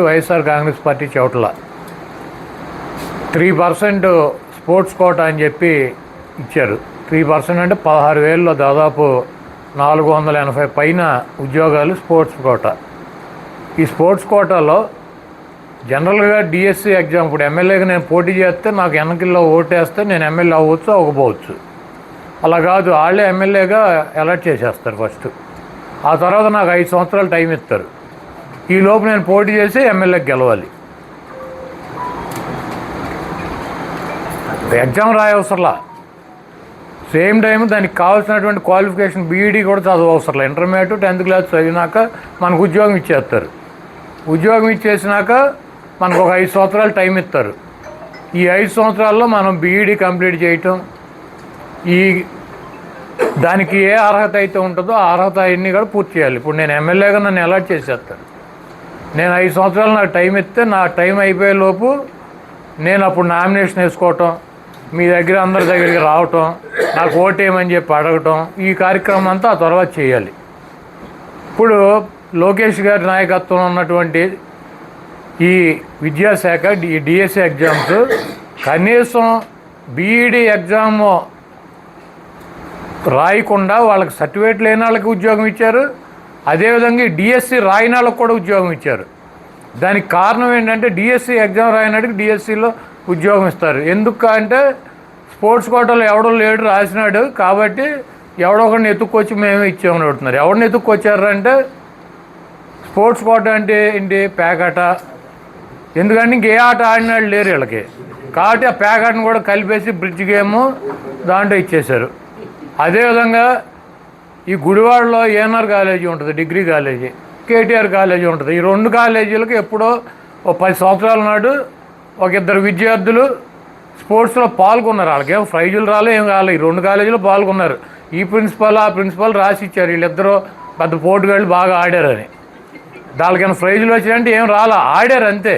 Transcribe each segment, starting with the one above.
YSR Congress party చోట్ల 3% sports quota అని చెప్పి ఇచ్చారు. 3% అంటే 16,000లో దాదాపు 480 పైన ఉద్యోగాలు స్పోర్ట్స్ కోటా. ఈ స్పోర్ట్స్ కోటాలో జనరల్గా డిఎస్సి ఎగ్జామ్, ఇప్పుడు ఎమ్మెల్యేగా నేను పోటీ చేస్తే నాకు ఎన్నికల్లో ఓటేస్తే నేను ఎమ్మెల్యే అవ్వచ్చు అవ్వకపోవచ్చు. అలా కాదు, వాళ్ళే ఎమ్మెల్యేగా ఎలక్ట్ చేసేస్తారు ఫస్ట్. ఆ తర్వాత నాకు 5 సంవత్సరాలు టైం ఇస్తారు. ఈ లోపు నేను పోటీ చేసి ఎమ్మెల్యేకి గెలవాలి. ఎగ్జామ్ రాయవసరంలా, సేమ్ టైం దానికి కావాల్సినటువంటి క్వాలిఫికేషన్ బీఈడీ కూడా చదవవసరంలా. ఇంటర్మీడియట్ 10th క్లాస్ చదివినాక మనకు ఉద్యోగం ఇచ్చేస్తారు. ఉద్యోగం ఇచ్చేసినాక మనకు ఒక 5 సంవత్సరాలు టైం ఇస్తారు. ఈ 5 సంవత్సరాల్లో మనం బీఈడీ కంప్లీట్ చేయటం, ఈ దానికి ఏ అర్హత అయితే ఉంటుందో ఆ అర్హత అన్నీ కూడా పూర్తి చేయాలి. ఇప్పుడు నేను ఎమ్మెల్యేగా నన్ను అలాట్ చేసేస్తాను. నేను 5 సంవత్సరాలు నాకు టైం ఇస్తే నా టైం అయిపోయే లోపు నేను అప్పుడు నామినేషన్ వేసుకోవటం, మీ దగ్గర అందరి దగ్గరికి రావటం, నాకు ఓటేయమని చెప్పి అడగటం, ఈ కార్యక్రమం అంతా ఆ తర్వాత చేయాలి. ఇప్పుడు లోకేష్ గారి నాయకత్వంలో ఉన్నటువంటి ఈ విద్యాశాఖ డిఎస్సి ఎగ్జామ్స్ కనీసం బీఈడీ ఎగ్జామ్ రాయకుండా వాళ్ళకి సర్టిఫికేట్ లేని వాళ్ళకి ఉద్యోగం ఇచ్చారు. అదేవిధంగా డిఎస్సి రాయని వాళ్ళకి కూడా ఉద్యోగం ఇచ్చారు. దానికి కారణం ఏంటంటే డిఎస్సి ఎగ్జామ్ రాయనాడికి డిఎస్సిలో ఉద్యోగం ఇస్తారు. ఎందుకు అంటే స్పోర్ట్స్ కోటాలో ఎవడో లేడు రాసినాడు కాబట్టి ఎవడో ఒకరిని ఎత్తుక్కొచ్చి మేమే ఇచ్చామని అడుగుతున్నారు. ఎవరిని ఎత్తుక్కొచ్చారంటే స్పోర్ట్స్ కోటా అంటే ఏంటి, పేకాట. ఎందుకంటే ఇంకే ఆట ఆడినాడు లేరు వీళ్ళకి, కాబట్టి ఆ పేకాటను కూడా కలిపేసి బ్రిడ్జ్ గేమ్ దాంట్లో ఇచ్చేశారు. అదేవిధంగా ఈ గుడివాడలో ఏఎన్ఆర్ కాలేజీ ఉంటుంది, డిగ్రీ కాలేజీ, కేటీఆర్ కాలేజీ ఉంటుంది. ఈ 2 కాలేజీలకు ఎప్పుడో 10 సంవత్సరాల నాడు ఒక 2 విద్యార్థులు స్పోర్ట్స్లో పాల్గొన్నారు. వాళ్ళకేం ప్రైజులు రాలే, ఏం రాలే. ఈ 2 కాలేజీలో పాల్గొన్నారు. ఈ ప్రిన్సిపల్ ఆ ప్రిన్సిపల్ రాసి ఇచ్చారు, వీళ్ళిద్దరూ పెద్ద పోటుగాళ్ళు బాగా ఆడారని. దానికైనా ప్రైజులు వచ్చాయంటే ఏం రాలా, ఆడారు అంతే.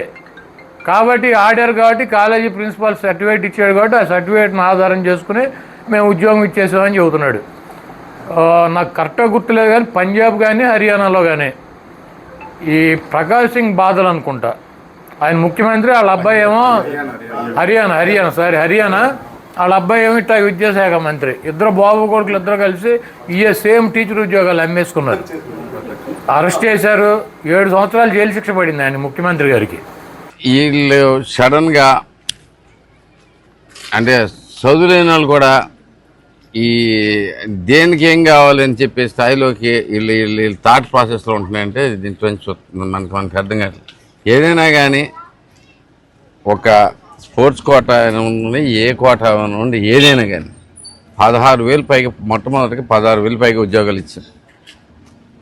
కాబట్టి ఆడారు కాబట్టి కాలేజీ ప్రిన్సిపాల్ సర్టిఫికేట్ ఇచ్చాడు కాబట్టి ఆ సర్టిఫికేట్ని ఆధారం చేసుకుని మేము ఉద్యోగం ఇచ్చేసామని చెబుతున్నాడు. నాకు కరెక్ట్గా గుర్తులేదు కానీ పంజాబ్ కానీ హర్యానాలో కానీ ఈ ప్రకాష్ సింగ్ బాదల్ అనుకుంటా ఆయన ముఖ్యమంత్రి, వాళ్ళ అబ్బాయి ఏమో హర్యానా వాళ్ళ అబ్బాయి ఏమో ఇట్లా విద్యాశాఖ మంత్రి. ఇద్దరు బాబు కొడుకులు ఇద్దరు కలిసి సేమ్ టీచర్ ఉద్యోగాలు అమ్మేసుకున్నారు. అరెస్ట్ చేశారు. 7 సంవత్సరాలు జైలు శిక్ష పడింది ఆయన ముఖ్యమంత్రి గారికి. వీళ్ళు సడన్గా అంటే చదువులేని వాళ్ళు కూడా ఈ దేనికి ఏం కావాలని చెప్పే స్థాయిలోకి వీళ్ళు థాట్ ప్రాసెస్లో ఉంటున్నాయంటే దీంట్లో మనకు అర్థం కాదు. ఏదైనా కానీ ఒక స్పోర్ట్స్ కోటా నుండి ఏ కోటా నుండి ఏదైనా కానీ 16,000 పైగా, మొట్టమొదటికి 16,000 పైగా ఉద్యోగాలు ఇచ్చారు.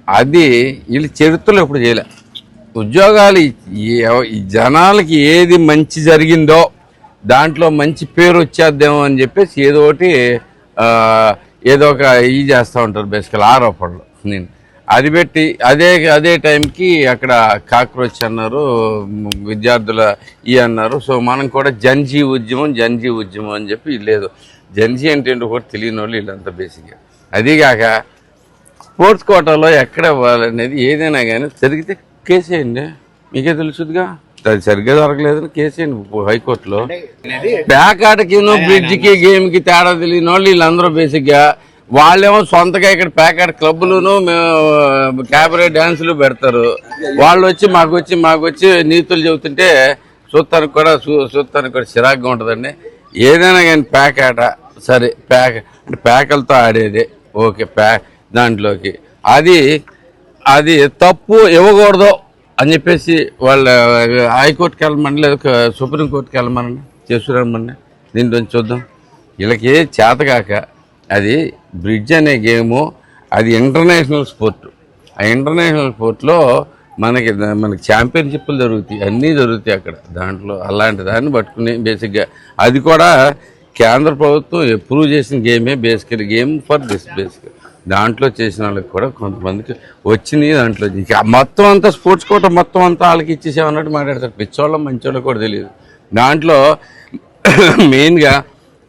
అది వీళ్ళు చరిత్రలో ఎప్పుడు చేయలే. ఉద్యోగాలు ఈ జనాలకి ఏది మంచి జరిగిందో దాంట్లో మంచి పేరు వచ్చేద్దామో అని చెప్పేసి ఏదో ఒక చేస్తూ ఉంటారు బేసికల్ ఆరోపణలు. నేను అది పెట్టి అదే టైంకి అక్కడ కాక్రోచ్ అన్నారు, విద్యార్థుల అన్నారు. సో మనం కూడా జన్జీ ఉద్యమం అని చెప్పి లేదు. జన్జీ అంటే ఏంటో కూడా తెలియని వాళ్ళు వీళ్ళంతా బేసిక్గా. అదీగాక స్పోర్ట్స్ కోటాలో ఎక్కడ ఇవ్వాలనేది ఏదైనా కానీ జరిగితే కేసేయండి, మీకే తెలుసుదిగా. అది సరిగ్గా దొరకలేదని కేసేయండి హైకోర్టులో. పేకాటకి బ్రిడ్జ్కి గేమ్కి తేడా తెలియని వాళ్ళు వీళ్ళందరూ బేసిక్గా వాళ్ళేమో సొంతగా ఇక్కడ పేకాట క్లబ్బులను క్యాబరే డ్యాన్సులు పెడతారు. వాళ్ళు వచ్చి మాకు నీతులు చెబుతుంటే చూస్తానికి కూడా చిరాగ్గా ఉంటుందండి. ఏదైనా కానీ పేకాట సరే, అంటే పేకలతో ఆడేదే ఓకే, దాంట్లోకి అది తప్పు ఇవ్వకూడదు అని చెప్పేసి వాళ్ళ హైకోర్టుకి వెళ్ళమని లేదా సుప్రీంకోర్టుకి వెళ్ళమని చేసుకురమ్మని దీంట్లో చూద్దాం. వీళ్ళకి చేతగాక అది బ్రిడ్జ్ అనే గేము, అది ఇంటర్నేషనల్ స్పోర్ట్. ఆ ఇంటర్నేషనల్ స్పోర్ట్లో మనకి ఛాంపియన్షిప్లు జరుగుతాయి, అన్నీ జరుగుతాయి అక్కడ. దాంట్లో అలాంటి దాన్ని పట్టుకుని బేసిక్గా అది కూడా కేంద్ర ప్రభుత్వం అప్రూవ్ చేసిన గేమే, బేసికల్ గేమ్ ఫర్ దిస్ బేసిక్. దాంట్లో చేసిన వాళ్ళకి కూడా కొంతమందికి వచ్చినాయి. దాంట్లో మొత్తం అంతా స్పోర్ట్స్ కోట మొత్తం అంతా వాళ్ళకి ఇచ్చేసామన్నట్టు మాట్లాడతారు. పిచ్చోళ్ళం మంచోళ్ళకి కూడా తెలియదు. దాంట్లో మెయిన్గా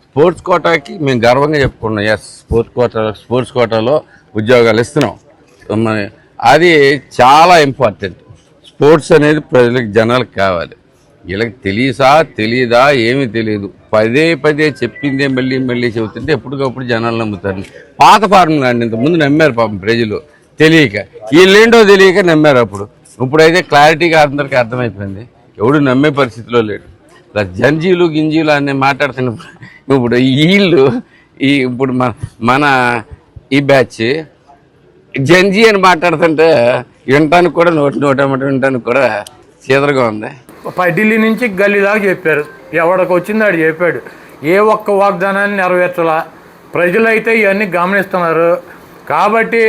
స్పోర్ట్స్ కోటాకి మేము గర్వంగా చెప్పుకున్నాం, ఎస్ స్పోర్ట్స్ కోటాలో ఉద్యోగాలు ఇస్తున్నాం. అది చాలా ఇంపార్టెంట్. స్పోర్ట్స్ అనేది ప్రజలకు జనాలకు కావాలి. వీళ్ళకి తెలీదా ఏమీ తెలియదు. పదే పదే చెప్పిందే మళ్ళీ మళ్ళీ చెబుతుంటే ఎప్పటికప్పుడు జనాలు నమ్ముతారు. పాత ఫార్ములా అండి, ఇంతకుముందు నమ్మారు పాపం ప్రజలు తెలియక, వీళ్ళేంటో తెలియక నమ్మారు. ఇప్పుడైతే క్లారిటీగా అందరికీ అర్థమైపోయింది, ఎవడు నమ్మే పరిస్థితిలో లేడు. ఇలా జంజీలు గింజీలు అని మాట్లాడుతున్నప్పుడు ఇప్పుడు వీళ్ళు ఇప్పుడు మన ఈ బ్యాచ్ జంజీ అని మాట్లాడుతుంటే వినటానికి కూడా నోటమాట వినటానికి కూడా చీదరగా ఉంది. ఢిల్లీ నుంచి గల్లీ దాకా చెప్పారు, ఎవడికి వచ్చింది ఆడు చెప్పాడు. ఏ ఒక్క వాగ్దానాన్ని నెరవేర్చాల. ప్రజలైతే ఇవన్నీ గమనిస్తున్నారు. కాబట్టి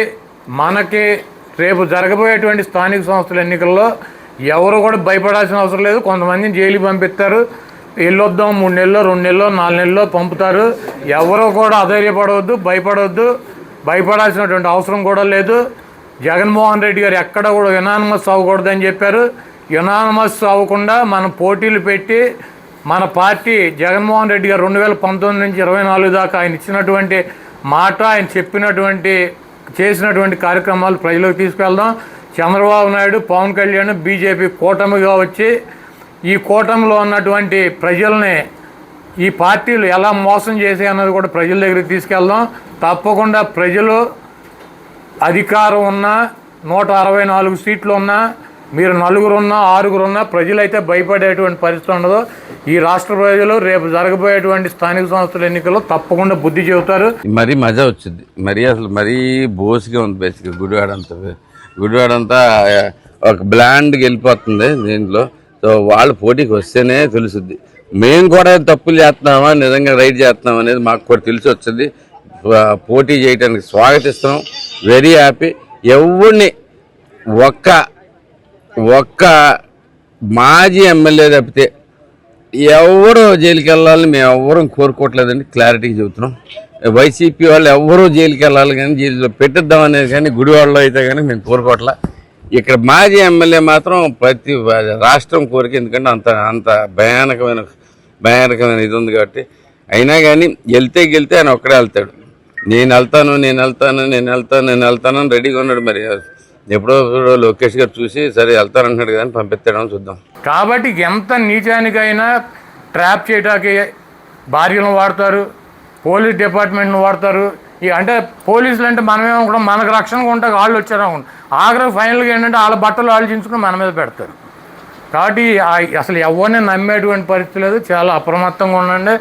మనకి రేపు జరగబోయేటువంటి స్థానిక సంస్థల ఎన్నికల్లో ఎవరు కూడా భయపడాల్సిన అవసరం లేదు. కొంతమందిని జైలుకి పంపిస్తారు, వెళ్ళొద్దాం 3 నెలల్లో 2 నెలల్లో 4 నెలల్లో పంపుతారు. ఎవరు కూడా అధైర్యపడవద్దు, భయపడాల్సినటువంటి అవసరం కూడా లేదు. జగన్మోహన్ రెడ్డి గారు ఎక్కడ కూడా యునానిమస్ అవ్వకూడదని చెప్పారు. యునానిమస్ అవ్వకుండా మనం పోటీలు పెట్టి మన పార్టీ జగన్మోహన్ రెడ్డి గారు 2019 నుంచి 24 దాకా ఆయన ఇచ్చినటువంటి మాట, ఆయన చేసినటువంటి కార్యక్రమాలు ప్రజలకు తీసుకెళ్దాం. చంద్రబాబు నాయుడు, పవన్ కళ్యాణ్, బీజేపీ కూటమిగా వచ్చి ఈ కూటమిలో ఉన్నటువంటి ప్రజల్ని ఈ పార్టీలు ఎలా మోసం చేసే అన్నది కూడా ప్రజల దగ్గరికి తీసుకెళ్దాం. తప్పకుండా ప్రజలు అధికారం ఉన్నా 164 సీట్లు ఉన్నా మీరు 4 ఉన్నా 6 ఉన్నా ప్రజలైతే భయపడేటువంటి పరిస్థితి ఉండదు. ఈ రాష్ట్ర ప్రజలు రేపు జరగబోయేటువంటి స్థానిక సంస్థల ఎన్నికల్లో తప్పకుండా బుద్ధి చెబుతారు. మరీ మజా వచ్చింది. మరీ బోసిగా ఉంది. బేసిక్గా గుడివాడంతా ఒక బ్లాండ్కి వెళ్ళిపోతుంది దీంట్లో. సో వాళ్ళు పోటీకి వస్తేనే తెలుస్తుంది. మేము కూడా తప్పులు చేస్తున్నామా, నిజంగా రైట్ చేస్తున్నాం అనేది మాకు కూడా తెలిసి వచ్చింది. పోటీ చేయడానికి స్వాగతిస్తున్నాం. Very happy. ఎవరిని ఒక్క మాజీ ఎమ్మెల్యే తప్పితే ఎవరు జైలుకి వెళ్ళాలని మేము ఎవ్వరూ కోరుకోవట్లేదండి. క్లారిటీగా చెబుతున్నాం. వైసీపీ వాళ్ళు ఎవరూ జైలుకి వెళ్ళాలి కానీ జైలులో పెట్టిద్దాం అనేది కానీ గుడివాడలో అయితే కానీ మేము కోరుకోవట్లే. ఇక్కడ మాజీ ఎమ్మెల్యే మాత్రం ప్రతి రాష్ట్రం కోరిక, ఎందుకంటే అంత భయానకమైన ఇది ఉంది కాబట్టి. అయినా కానీ గెలితే ఆయన ఒక్కడే వెళ్తాడు. నేను వెళ్తాను అని రెడీగా ఉన్నాడు. మరి ఎప్పుడో లోకేష్ గారు చూసి సరే వెళ్తానంటున్నాడు కదా అని పంపిస్తాడని చూద్దాం. కాబట్టి ఎంత నీచానికైనా ట్రాప్ చేయడానికి భార్యలను వాడతారు, పోలీస్ డిపార్ట్మెంట్ను వాడతారు. అంటే పోలీసులు అంటే మనమేమనుకుంటాం మనకు రక్షణగా ఉంటాం, వాళ్ళు వచ్చారనుకుంటాం. ఆఖరికి ఫైనల్గా ఏంటంటే వాళ్ళ బట్టలు ఆలోచించుకుని మన మీద పెడతారు. కాబట్టి అసలు ఎవరిని నమ్మేటువంటి పరిస్థితి లేదు. చాలా అప్రమత్తంగా ఉండండి,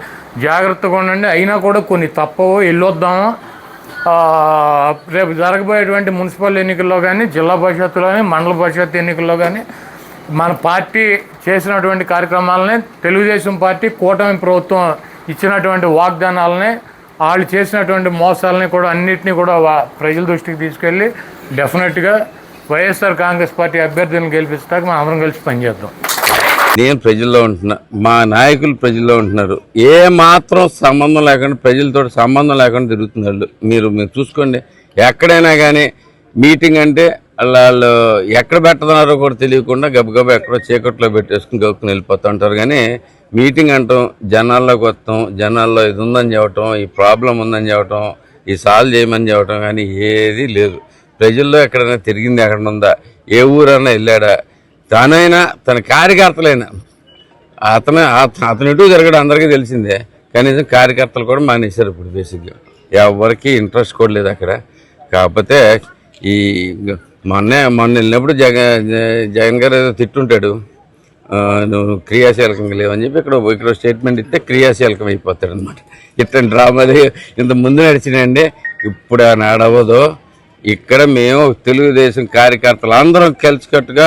జాగ్రత్తగా ఉండండి. అయినా కూడా కొన్ని తప్పవు, వెళ్ళొద్దాము. రేపు జరగబోయేటువంటి మున్సిపల్ ఎన్నికల్లో కానీ, జిల్లా పరిషత్తులో కానీ, మండల పరిషత్ ఎన్నికల్లో కానీ మన పార్టీ చేసినటువంటి కార్యక్రమాలని, తెలుగుదేశం పార్టీ కూటమి ప్రభుత్వం ఇచ్చినటువంటి వాగ్దానాలని, వాళ్ళు చేసినటువంటి మోసాలని కూడా అన్నింటినీ కూడా ప్రజల దృష్టికి తీసుకెళ్ళి డెఫినెట్గా వైఎస్ఆర్ కాంగ్రెస్ పార్టీ అభ్యర్థులను గెలిపిస్తాక మనం అందరం కలిసి పనిచేద్దాం. నేను ప్రజల్లో ఉంటున్నా, మా నాయకులు ప్రజల్లో ఉంటున్నారు. ఏ మాత్రం సంబంధం లేకుండా, ప్రజలతో సంబంధం లేకుండా తిరుగుతున్నారు. మీరు చూసుకోండి. ఎక్కడైనా కానీ మీటింగ్ అంటే వాళ్ళు ఎక్కడ పెడుతున్నారో కూడా తెలియకుండా గబగబా ఎక్కడో చీకట్లో పెట్టేసుకుని గబుకుని వెళ్ళిపోతూ ఉంటారు. కానీ మీటింగ్ అంటాం, జనాల్లోకి వస్తాం, జనాల్లో ఇది ఉందని చెప్పటం, ఈ ప్రాబ్లం ఉందని చెప్పటం, ఈ సాల్వ్ చేయమని చెప్పటం కానీ ఏది లేదు. ప్రజల్లో ఎక్కడైనా తిరిగింది ఎక్కడ ఉందా, ఏ ఊరన్నా వెళ్ళాడా, తనైనా తన కార్యకర్తలైనా అతను ఎటు జరగడం అందరికీ తెలిసిందే. కనీసం కార్యకర్తలు కూడా మానేశారు ఇప్పుడు. బేసిక్గా ఎవరికి ఇంట్రెస్ట్ కూడా లేదు అక్కడ. కాకపోతే ఈ మొన్న వెళ్ళినప్పుడు జగన్ గారు ఏదో తిట్టుంటాడు, నువ్వు క్రియాశీలకంగా లేవని చెప్పి ఇక్కడ స్టేట్మెంట్ ఇస్తే క్రియాశీలకం అయిపోతాడు అనమాట. ఇట్లాంటి డ్రామాది ఇంత ముందు నడిచినాయండి, ఇప్పుడు నడవదో. ఇక్కడ మేము తెలుగుదేశం కార్యకర్తలు అందరం కలిసికట్టుగా,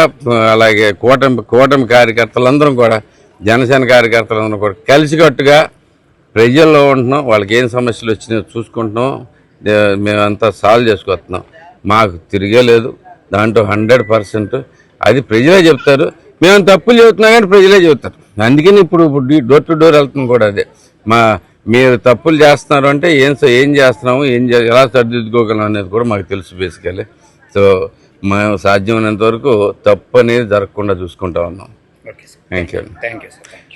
అలాగే కూటమి కార్యకర్తలందరం కూడా, జనసేన కార్యకర్తలందరం కూడా కలిసికట్టుగా ప్రజల్లో ఉంటున్నాం. వాళ్ళకి ఏం సమస్యలు వచ్చినాయో చూసుకుంటున్నాం. మేమంతా సాల్వ్ చేసుకొస్తున్నాం. మాకు తిరిగే లేదు దాంట్లో 100%. అది ప్రజలే చెప్తారు. మేము తప్పులు చెబుతున్నా కానీ ప్రజలే చెబుతారు. అందుకని ఇప్పుడు డోర్ టు డోర్ వెళ్తున్నాం కూడా అదే. మీరు తప్పులు చేస్తున్నారు అంటే ఏం చేస్తున్నాము, ఎలా సరిదిద్దుకోగలం అనేది కూడా మాకు తెలుసు బేసికలీ. సో మేము సాధ్యమైనంత వరకు తప్పు అనేది జరగకుండా చూసుకుంటా ఉన్నాం. Thank you.